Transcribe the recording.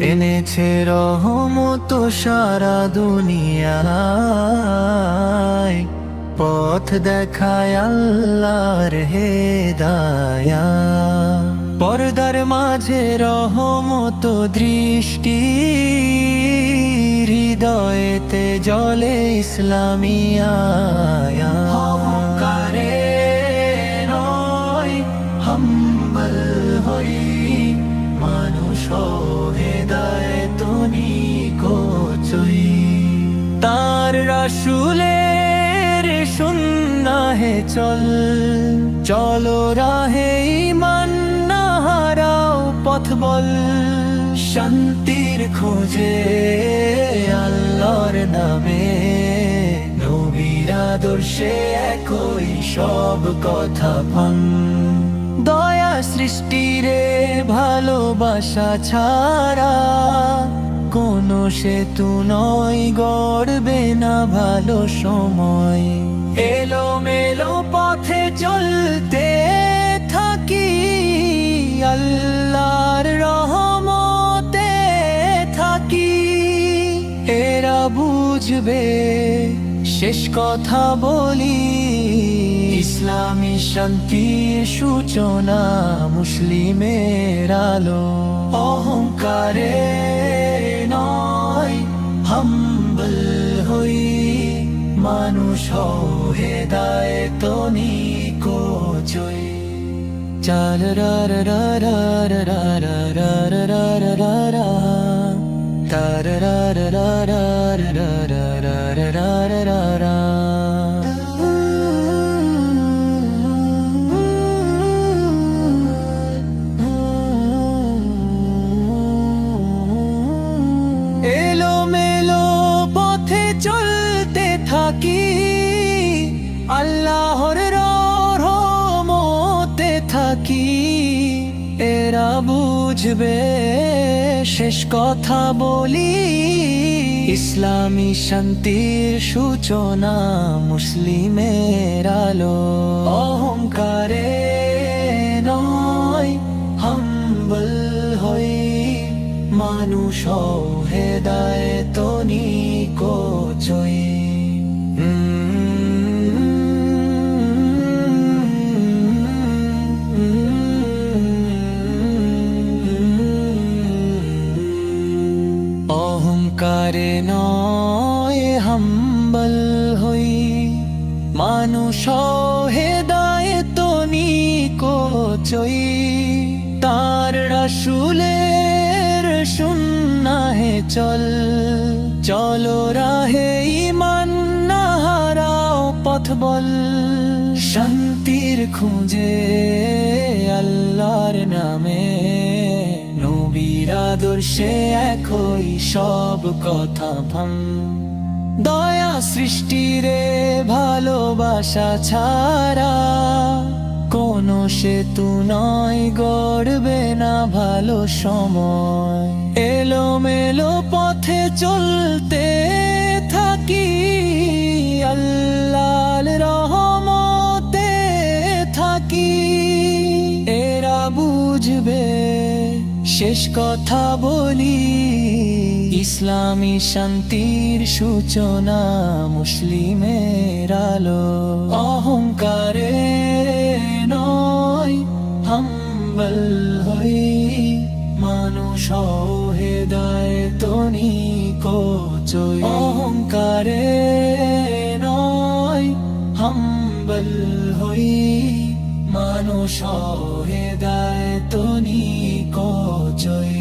এনেছে রহমত সারা দুনিয়ায়, পথ দেখায় আল্লাহর হেদায়াত। পর্দার মাঝে রহমত দৃষ্টি, হৃদয়েতে জ্বলে ইসলামী আয়াত। অহংকারে নয় হাম্বল হই, মানুষ হেদায়েত নিকোচই। তার রাসূলের সুন্নাহে চল, চলো রাহে ঈমান না হারাও পথ বল। শান্তির খোঁজে আল্লাহর নামে, নবীর আদর্শে একই সব কথা ভাঙ। দয়া সৃষ্টিরে ভালোবাসা ছাড়া, কোনো সেতু নয় গড়বে না ভালো সময়। এলোমেলো পথে চলতে থাকি, আল্লাহর রহমতে থাকি। এরা বুঝবে শেষ কথা বলি, ইসলামী শান্তির সূচনা মুসলিমের আলো। অহংকারে নয় হাম্বল হই, মানুষ হেদায়েত নিকোচই। চাল রা রা রা রা রা রা রা রা রা রা রা, তার রা রা রা রা রা রা রা রা রা রা। এলোমেলো পথে চলতে থাকি, আল্লাহর রহমতে থাকি। এরা বুঝবে শেষ কথা বলি, ইসলামী শান্তির সূচনা মুসলিমের আলো। অহংকারে নয় হাম্বল হই, মানুষ হেদায়েত নিকোচই। অহংকারে নয় হাম্বল হই, মানুষ হেদায়েত নিকোচই। তার রাসূলের সুন্নাহে চল, চলো রাহে ঈমান না হারাও পথ বল। শান্তির খুঁজে আল্লাহর নামে, নবীর আদর্শে একই সব কথা ভাঙ। দয়া সৃষ্টিরে ভালোবাসা ছাড়া, কোনো সেতু নয় গড়বে না ভালো সময়। এলোমেলো পথে চলতে থাকি, আল্লাহর রহমতে থাকি। এরা বুঝবে শেষ কথা বলি, ইসলামী শান্তির সূচনা মুসলিমের আলো। অহংকারে নয় হাম্বল হই, মানুষ হেদায়েত নিকোচই। অহংকারে নয় হাম্বল হই, মানুষ হেদায়েত নিকোচই।